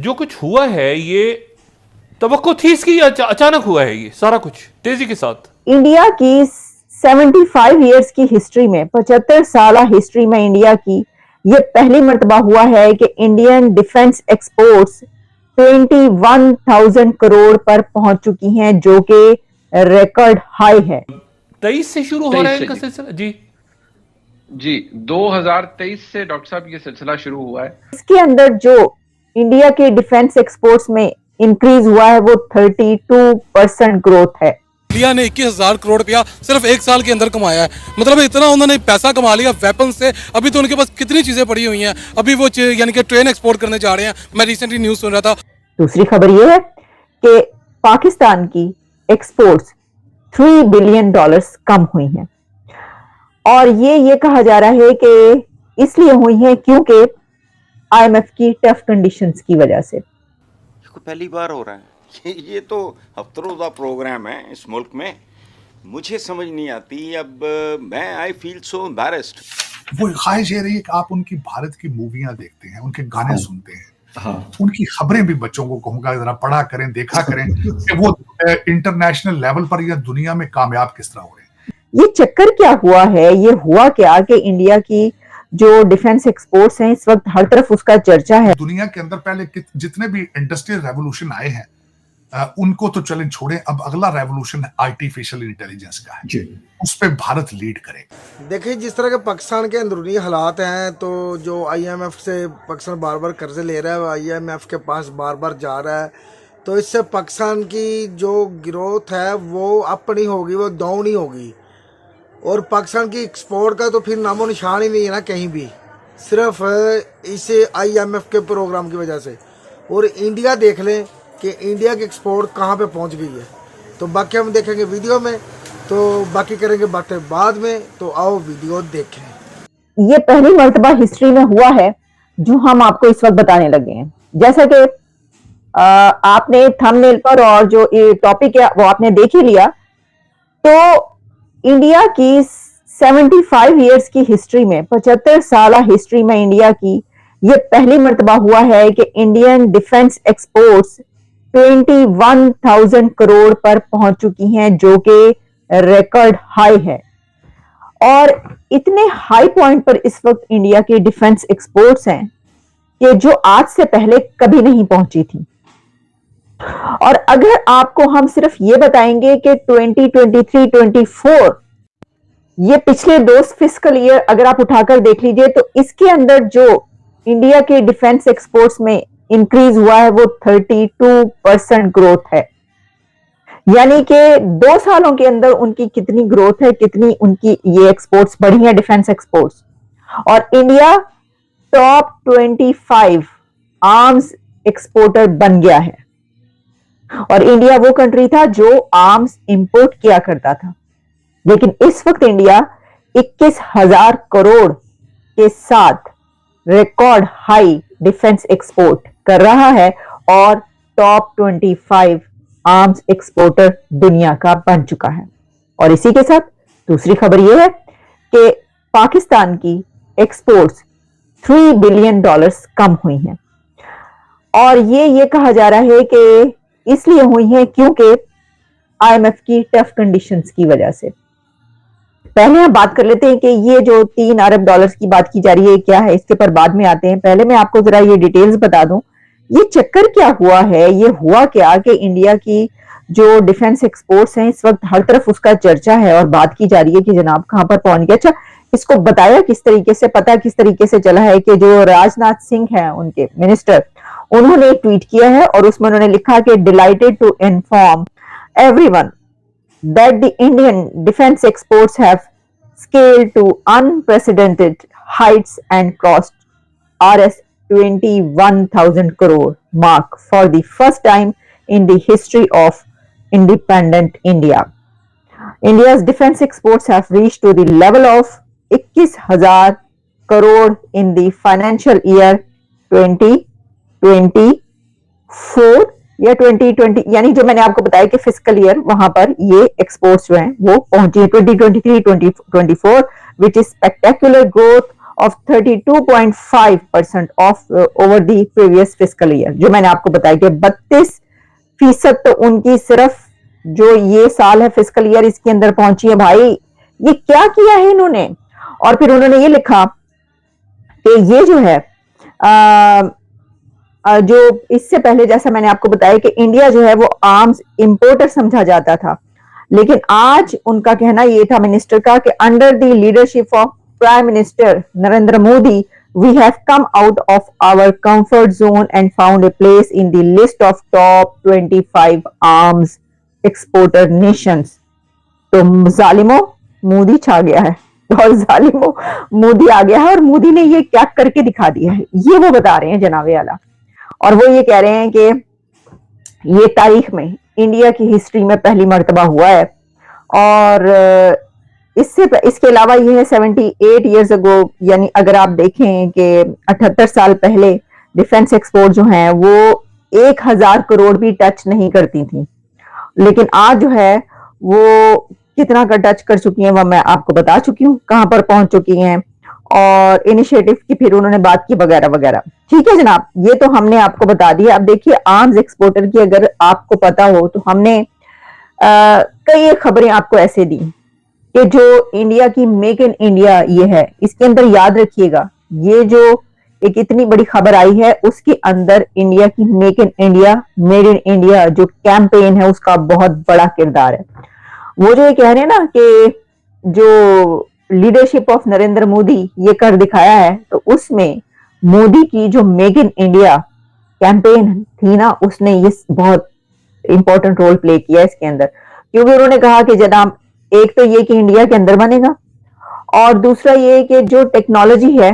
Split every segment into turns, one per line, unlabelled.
जो कुछ हुआ है ये तवक्को थी इसकी, अचानक हुआ है ये सारा कुछ तेजी के साथ?
इंडिया की 75 इयर्स की हिस्ट्री में, 75 साल हिस्ट्री में इंडिया की ये पहली मर्तबा हुआ है कि इंडियन डिफेंस एक्सपोर्ट्स 21,000 करोड़ पर पहुंच चुकी हैं, जो कि रिकॉर्ड हाई है।
23 से शुरू हो रहा है इनका सिलसिला?
जी 2023 से डॉक्टर साहब ये सिलसिला शुरू हुआ है।
इसके अंदर जो इंडिया के डिफेंस एक्सपोर्ट्स में इंक्रीज हुआ है वो 32% ग्रोथ है।
इंडिया ने 21,000 करोड़ रुपया सिर्फ एक साल के अंदर कमाया है। मतलब इतना उन्होंने पैसा कमा लिया वेपन से। अभी तो उनके पास कितनी चीजें पड़ी हुई हैं। अभी वो यानी कि ट्रेन एक्सपोर्ट करने जा रहे हैं। मैं रिसेंटली न्यूज सुन रहा था।
दूसरी खबर ये है कि पाकिस्तान की एक्सपोर्ट्स $3 बिलियन कम हुई हैं, और ये कहा जा रहा है कि इसलिए हुई है क्योंकि IMF की टफ कंडीशंस की वजह से।
पहली बार हो रहा है ये तो हफ्तरों प्रोग्राम है इस मुल्क में, मुझे समझ नहीं आती। अब मैं आई फील सो एम्बैरेस्ड।
वो ख्वाहिश ये रही है कि आप उनकी भारत की मूवियां देखते हैं, उनके गाने सुनते हैं, उनकी खबरें भी बच्चों को कहूंगा जरा पढ़ा करें, देखा करें कि वो इंटरनेशनल लेवल पर या दुनिया में कामयाब किस तरह हो रहे हैं।
ये चक्कर क्या हुआ है? ये हुआ क्या कि इंडिया की जो डिफेंस एक्सपोर्ट्स हैं इस वक्त हर तरफ उसका चर्चा है।
दुनिया के अंदर पहले जितने भी इंडस्ट्रियल रेवोल्यूशन आए हैं उनको तो चलें छोड़ें, अब अगला रेवोल्यूशन आर्टिफिशियल इंटेलिजेंस का है जी। उस पे भारत लीड करेगा।
देखिए जिस तरह के पाकिस्तान के अंदरूनी हालात हैं, तो जो IMF से पाकिस्तान बार बार कर्जे ले रहा है, IMF के पास बार बार जा रहा है, तो इससे पाकिस्तान की जो ग्रोथ है वो अप नहीं होगी, वो डाउन ही होगी। और पाकिस्तान की एक्सपोर्ट का तो फिर नामो निशान ही नहीं है ना कहीं भी, सिर्फ इसे IMF के प्रोग्राम की वजह से। और इंडिया देख लें कि इंडिया की एक्सपोर्ट कहाँ पे पहुंच गई है। तो बाकी हम देखेंगे वीडियो में, तो बाकी करेंगे बातें बाद में। तो आओ वीडियो देखें।
ये पहली मर्तबा हिस्ट्री में हुआ है जो हम आपको इस वक्त बताने लगे हैं। जैसा कि आपने थंबनेल पर और जो ये टॉपिक है वो आपने देख ही लिया। तो इंडिया की 75 इयर्स की हिस्ट्री में, 75 साल हिस्ट्री में इंडिया की ये पहली मर्तबा हुआ है कि इंडियन डिफेंस एक्सपोर्ट्स 21,000 करोड़ पर पहुंच चुकी हैं, जो कि रिकॉर्ड हाई है। और इतने हाई पॉइंट पर इस वक्त इंडिया की डिफेंस एक्सपोर्ट्स हैं कि जो आज से पहले कभी नहीं पहुंची थी। और अगर आपको हम सिर्फ ये बताएंगे कि 2023-24 ये पिछले 2 फिस्कल ईयर अगर आप उठाकर देख लीजिए, तो इसके अंदर जो इंडिया के डिफेंस एक्सपोर्ट्स में इंक्रीज हुआ है वो 32% ग्रोथ है। यानी कि 2 सालों के अंदर उनकी कितनी ग्रोथ है, कितनी उनकी ये एक्सपोर्ट्स बढ़ी है, डिफेंस एक्सपोर्ट्स। और इंडिया टॉप 25 आर्म्स एक्सपोर्टर बन गया है। और इंडिया वो कंट्री था जो आर्म्स इंपोर्ट किया करता था, लेकिन इस वक्त इंडिया 21,000 करोड़ के साथ रिकॉर्ड हाई डिफेंस एक्सपोर्ट कर रहा है और टॉप 25 आर्म्स एक्सपोर्टर दुनिया का बन चुका है। और इसी के साथ दूसरी खबर यह है कि पाकिस्तान की एक्सपोर्ट्स $3 बिलियन कम हुई हैं, और ये कहा जा रहा है कि इसलिए हुई है क्योंकि IMF की टफ कंडीशंस की वजह से। पहले हम बात कर लेते हैं कि ये जो $3 अरब की बात की जा रही है क्या है, इसके पर बाद में आते हैं। पहले मैं आपको जरा ये डिटेल्स बता दूं, ये चक्कर क्या हुआ है। ये हुआ क्या कि इंडिया की जो डिफेंस एक्सपोर्ट्स हैं इस वक्त हर तरफ उसका चर्चा है और बात की जा रही है कि जनाब कहां पर पहुंच गया। अच्छा, इसको बताया किस तरीके से, पता किस तरीके से चला है कि जो राजनाथ सिंह हैं उनके मिनिस्टर, उन्होंने एक ट्वीट किया है और उसमें उन्होंने लिखा कि delighted to inform everyone that the Indian defence exports have scaled to unprecedented heights and crossed Rs 21,000 crore mark for the first time in the history of independent India. India's defense exports have reached to the level of 21,000 crore in the financial year 2024 या 2020, यानी जो मैंने आपको बताया कि fiscal year वहां पर ये एक्सपोर्ट्स जो हैं वो पहुंची है 2023-2024, which is spectacular growth of 32.5% of over the previous fiscal year। जो मैंने आपको बताया कि 32% तो उनकी सिर्फ जो ये साल है फिस्कल ईयर इसके अंदर पहुंची है। भाई ये क्या किया है इन्होंने। और फिर उन्होंने ये लिखा कि ये जो है जो इससे पहले जैसा मैंने आपको बताया कि इंडिया जो है वो आर्म्स इंपोर्टर समझा जाता था, लेकिन आज उनका कहना ये था मिनिस्टर का कि under the leadership of prime minister Narendra Modi we have come out of our comfort zone and found a place in the list of top 25 arms exporter nations. तो जालिमो मोदी छा गया है और जालिमो मोदी आ गया है और मोदी ने ये क्या करके दिखा दिया है, ये वो बता रहे हैं जनाबे आला। और वो ये कह रहे हैं कि ये तारीख में इंडिया की हिस्ट्री में पहली मर्तबा हुआ है। और इसके अलावा ये है 78 ईयर्स अगो, यानी अगर आप देखें कि 78 साल पहले डिफेंस एक्सपोर्ट जो है वो 1000 करोड़ भी टच नहीं करती थी, लेकिन आज जो है वो कितना का टच कर चुकी हैं वह मैं आपको बता चुकी हूँ, कहां पर पहुंच चुकी हैं और इनिशिएटिव की फिर उन्होंने बात की वगैरह वगैरह। ठीक है जनाब, ये तो हमने आपको बता दिया। अब देखिए आर्म्स एक्सपोर्टर की अगर आपको पता हो तो हमने कई खबरें आपको ऐसे दी कि जो इंडिया की मेक इन इंडिया ये है, इसके अंदर याद रखिएगा ये जो एक इतनी बड़ी खबर आई है उसके अंदर इंडिया की make in India, made in India जो कैंपेन है उसका बहुत बड़ा किरदार है। वो जो ये कह रहे हैं ना कि जो लीडरशिप ऑफ नरेंद्र मोदी ये कर दिखाया है, तो उसमें मोदी की जो मेक इन इंडिया कैंपेन थी ना, उसने ये बहुत इंपॉर्टेंट रोल प्ले किया इसके अंदर, क्योंकि उन्होंने कहा कि जनाब एक तो ये कि इंडिया के अंदर बनेगा और दूसरा ये कि जो टेक्नोलॉजी है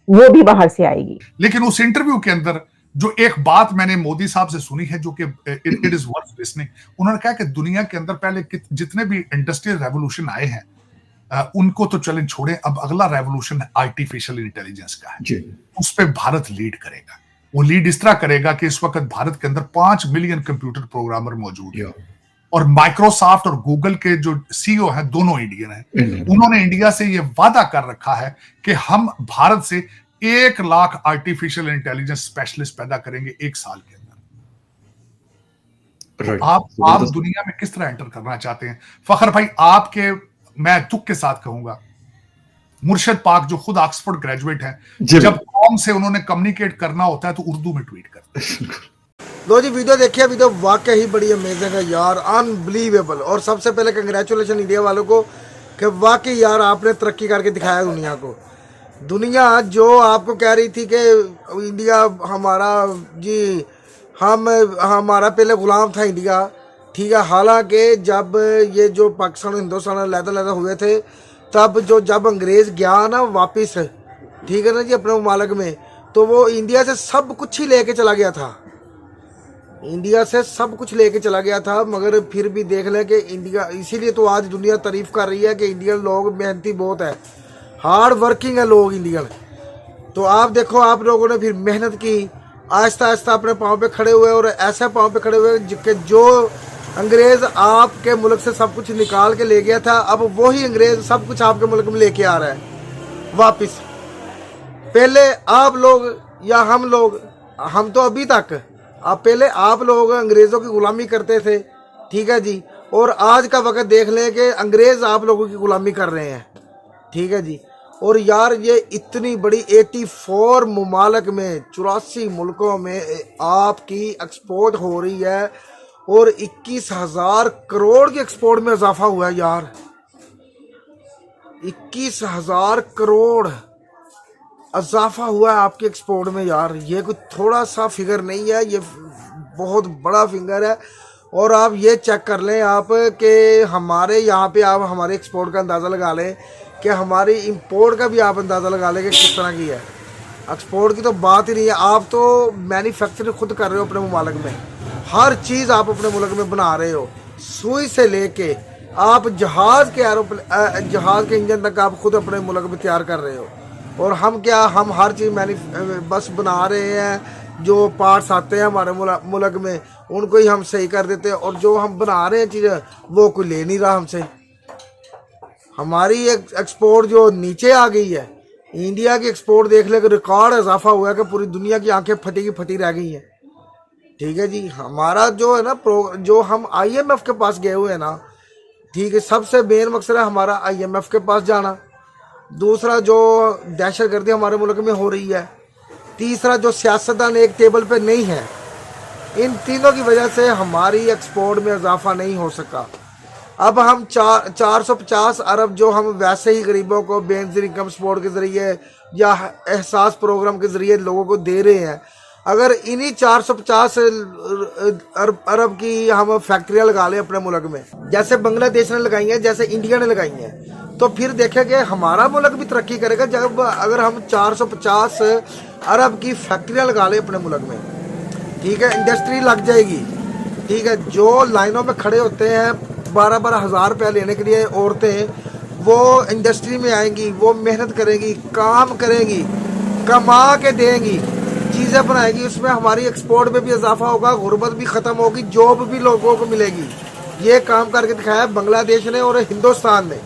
वो भी बाहर से आएगी।
लेकिन उस इंटरव्यू के अंदर जो एक बात मैंने मोदी साहब से सुनी है जो कि इट इज वर्थ लिसनिंग, उन्होंने कहा कि दुनिया के अंदर पहले जितने भी इंडस्ट्रियल रेवोल्यूशन आए हैं उनको तो चलें छोड़े, अब अगला रेवोल्यूशन आर्टिफिशियल इंटेलिजेंस का है, उस पर भारत लीड करेगा। वो लीड इस तरह करेगा कि इस वक्त भारत के अंदर 5 मिलियन कंप्यूटर प्रोग्रामर मौजूद है और माइक्रोसॉफ्ट और गूगल के जो सीईओ हैं दोनों इंडियन हैं। उन्होंने इंडिया से ये वादा कर रखा है कि हम भारत से 1 लाख आर्टिफिशियल इंटेलिजेंस स्पेशलिस्ट पैदा करेंगे 1 साल के अंदर। आप दुनिया में किस तरह एंटर करना चाहते हैं फखर भाई? आपके मैं दुख के साथ कहूंगा मुर्शिद पाक जो खुद ऑक्सफोर्ड ग्रेजुएट हैं, जब कौम से उन्होंने कम्युनिकेट करना होता है तो उर्दू में ट्वीट करते हैं।
लो जी वीडियो देखिए, वीडियो वाकई ही बड़ी अमेजिंग है यार, अनबिलीवेबल। और सबसे पहले कंग्रेचुलेशन इंडिया वालों को कि वाकई यार आपने तरक्की करके दिखाया दुनिया को। दुनिया जो आपको कह रही थी कि इंडिया हमारा जी हमारा पहले गुलाम था इंडिया, ठीक है, हालांकि जब ये जो पाकिस्तान और हिंदुस्तान अलग-अलग हुए थे तब जब अंग्रेज़ गया ना वापस, ठीक है ना जी, अपने ममालिक में, तो वो इंडिया से सब कुछ ही लेके चला गया था, इंडिया से सब कुछ लेके चला गया था। मगर फिर भी देख लें कि इंडिया, इसीलिए तो आज दुनिया तारीफ कर रही है कि इंडियन लोग मेहनती बहुत है, हार्ड वर्किंग है लोग इंडियन। तो आप देखो आप लोगों ने फिर मेहनत की, आहिस्ता आहिस्ता अपने पाँव पे खड़े हुए और ऐसे पाँव पे खड़े हुए कि जो अंग्रेज़ आपके मुल्क से सब कुछ निकाल के ले गया था, अब वही अंग्रेज़ सब कुछ आपके मुल्क में लेके आ रहा है वापस। पहले आप लोग या हम लोग, हम तो अभी तक, अब पहले आप लोग अंग्रेज़ों की गुलामी करते थे, ठीक है जी, और आज का वक्त देख लें कि अंग्रेज़ आप लोगों की गुलामी कर रहे हैं, ठीक है जी। और यार ये इतनी बड़ी 84 ममालिक में 84 मुल्कों में आपकी एक्सपोर्ट हो रही है और 21,000 करोड़ के एक्सपोर्ट में इजाफा हुआ है यार, 21,000 करोड़ इजाफा हुआ है आपके एक्सपोर्ट में यार। ये कोई थोड़ा सा फिगर नहीं है, ये बहुत बड़ा फिगर है। और आप ये चेक कर लें आप कि हमारे यहाँ पे आप हमारे एक्सपोर्ट का अंदाज़ा लगा लें कि हमारी इंपोर्ट का भी आप अंदाज़ा लगा लें कि किस तरह की है। एक्सपोर्ट की तो बात ही नहीं है, आप तो मैन्युफैक्चरिंग खुद कर रहे हो अपने मुल्क में, हर चीज़ आप अपने मुल्क में बना रहे हो, सुई से लेके आप जहाज़ के इंजन तक आप खुद अपने मुल्क में तैयार कर रहे हो। और हम क्या, हम हर चीज़ बस बना रहे हैं, जो पार्ट्स आते हैं हमारे मुल्क में उनको ही हम सही कर देते हैं, और जो हम बना रहे हैं चीज़ें वो कोई ले नहीं रहा हमसे। हमारी एक्सपोर्ट जो नीचे आ गई है इंडिया की एक्सपोर्ट देख ले, रिकॉर्ड इजाफा हुआ है कि पूरी दुनिया की आंखें फटी की फटी रह गई हैं। ठीक है जी, हमारा जो है ना जो हम IMF के पास गए हुए हैं ना, ठीक है, सबसे मेन मकसद है हमारा IMF के पास जाना। दूसरा जो दहशतगर्दी हमारे मुल्क में हो रही है। तीसरा जो सियासतदान एक टेबल पे नहीं है। इन तीनों की वजह से हमारी एक्सपोर्ट में इजाफा नहीं हो सका। अब हम 450 अरब जो हम वैसे ही गरीबों को बेनजीर इनकम सपोर्ट के ज़रिए या एहसास प्रोग्राम के ज़रिए लोगों को दे रहे हैं, अगर इन्हीं 450 अरब की हम फैक्ट्रियाँ लगा लें अपने मुल्क में, जैसे बांग्लादेश ने लगाई हैं, जैसे इंडिया ने लगाई हैं, तो फिर देखेंगे हमारा मुल्क भी तरक्की करेगा। जब अगर हम 450 अरब की फैक्ट्रियाँ लगा लें अपने मुल्क में, ठीक है, इंडस्ट्री लग जाएगी। ठीक है, जो लाइनों में खड़े होते हैं 12-12 हज़ार रुपया लेने के लिए औरतें, वो इंडस्ट्री में आएंगी, वो मेहनत करेंगी, काम करेंगी, कमा के देंगी, चीज़ें बनाएगी, उसमें हमारी एक्सपोर्ट में भी इजाफा होगा, गुर्बत भी ख़त्म होगी, जॉब भी लोगों को मिलेगी। ये काम करके दिखाया बांग्लादेश ने और हिंदुस्तान ने।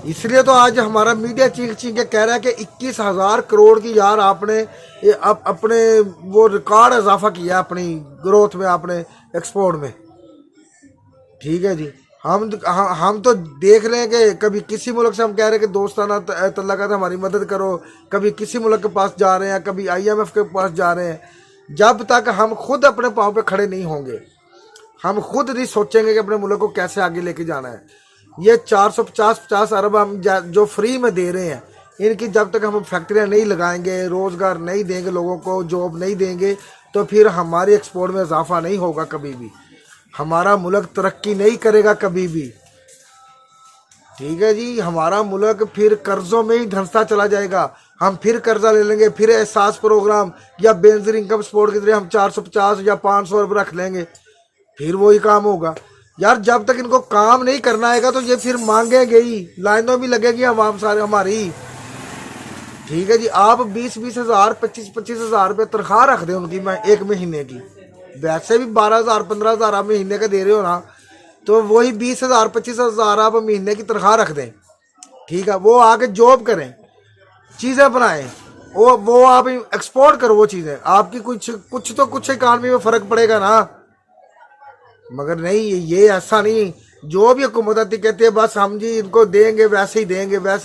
इसलिए तो आज हमारा मीडिया चीख चीख के कह रहा है कि 21,000 करोड़ की यार आपने अपने वो रिकॉर्ड इजाफा किया अपनी ग्रोथ में, आपने एक्सपोर्ट में। ठीक है जी, हम तो देख रहे हैं कि कभी किसी मुल्क से हम कह रहे हैं कि दोस्ताना तल्लुकात हमारी मदद करो, कभी किसी मुल्क के पास जा रहे हैं, कभी IMF के पास जा रहे हैं। जब तक हम खुद अपने पाँव पे खड़े नहीं होंगे, हम खुद नहीं सोचेंगे कि अपने मुल्क को कैसे आगे लेके जाना है, ये 450 अरब हम जो फ्री में दे रहे हैं, इनकी जब तक हम फैक्ट्रियाँ नहीं लगाएंगे, रोज़गार नहीं देंगे, लोगों को जॉब नहीं देंगे, तो फिर हमारी एक्सपोर्ट में इजाफा नहीं होगा कभी भी। हमारा मुल्क तरक्की नहीं करेगा कभी भी। ठीक है जी, हमारा मुल्क फिर कर्जों में ही धंसता चला जाएगा। हम फिर कर्जा ले लेंगे, फिर एहसास प्रोग्राम या बेनजीर इनकम सपोर्ट के जरिए हम 450 या 500 अरब रख लेंगे, फिर वही काम होगा। यार जब तक इनको काम नहीं करना आएगा तो ये फिर मांगेंगे ही, लाइनों भी लगेगी आवाम सारे हमारी। ठीक है जी, आप 20-20 हज़ार 25-25 हज़ार रुपये तनख्वाह रख दें उनकी, मैं 1 महीने की, वैसे भी 12,000-15 हज़ार आप महीने का दे रहे हो ना, तो वही 20,000-25 हज़ार आप महीने की तनख्वाह रख दें। ठीक है, वो आके जॉब करें, चीज़ें बनाएं, वो आप एक्सपोर्ट करो वो चीज़ें, आपकी कुछ इकानमी में फ़र्क पड़ेगा ना। मगर नहीं, ये ऐसा नहीं, जो भी हुकूमत आती कहती है बस हम जी इनको देंगे, वैसे ही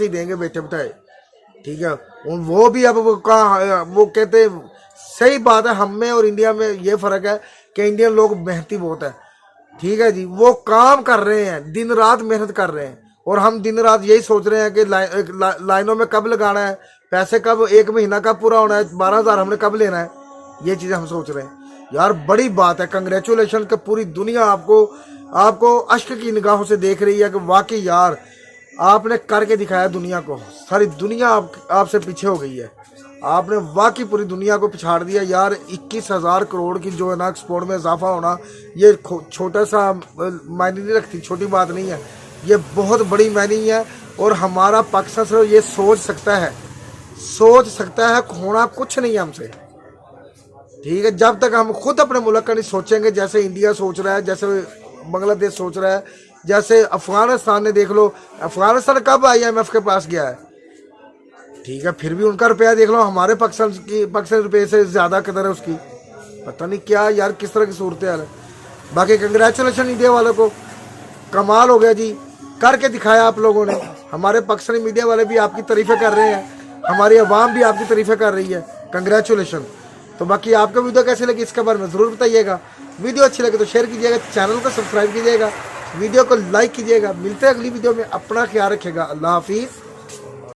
देंगे बेटे बताए। ठीक है, वो भी अब वो कहते, सही बात है, हम में और इंडिया में ये फ़र्क है कि इंडियन लोग मेहनती बहुत है। ठीक है जी, वो काम कर रहे हैं, दिन रात मेहनत कर रहे हैं, और हम दिन रात यही सोच रहे हैं कि लाइनों में कब लगाना है, पैसे कब, 1 महीना कब पूरा होना है, 12,000 हमने कब लेना है, ये चीज़ें हम सोच रहे हैं। यार बड़ी बात है, कंग्रेचुलेशन कि पूरी दुनिया आपको अश्क की निगाहों से देख रही है कि वाकई यार आपने करके दिखाया दुनिया को। सारी दुनिया आपसे पीछे हो गई है, आपने वाकई पूरी दुनिया को पिछाड़ दिया। यार 21,000 करोड़ की जो है ना एक्सपोर्ट में इजाफा होना, ये छोटा सा मायने नहीं रखती, छोटी बात नहीं है, ये बहुत बड़ी मायने है। और हमारा पाकिस्तान सिर्फ ये सोच सकता है, होना कुछ नहीं है हमसे। ठीक है, जब तक हम खुद अपने मुल्क का नहीं सोचेंगे, जैसे इंडिया सोच रहा है, जैसे बांग्लादेश सोच रहा है, जैसे अफगानिस्तान ने देख लो, अफगानिस्तान कब IMF के पास गया है। ठीक है, फिर भी उनका रुपया देख लो, हमारे पाकिस्तान रुपये से ज़्यादा कदर है उसकी। पता नहीं क्या यार किस तरह की सूरत हाल है। बाकी कंग्रेचुलेशन इंडिया वालों को, कमाल हो गया जी, करके दिखाया आप लोगों ने। हमारे पाकिस्तानी मीडिया वाले भी आपकी तारीफ़ें कर रहे हैं, हमारी आवाम भी आपकी तारीफ़ें कर रही है, कंग्रेचुलेशन। तो बाकी आपको वीडियो कैसी लगी इसके बारे में ज़रूर बताइएगा। वीडियो अच्छी लगे तो शेयर कीजिएगा, चैनल को सब्सक्राइब कीजिएगा, वीडियो को लाइक कीजिएगा। मिलते हैं अगली वीडियो में, अपना ख्याल रखिएगा। अल्लाह हाफिज़।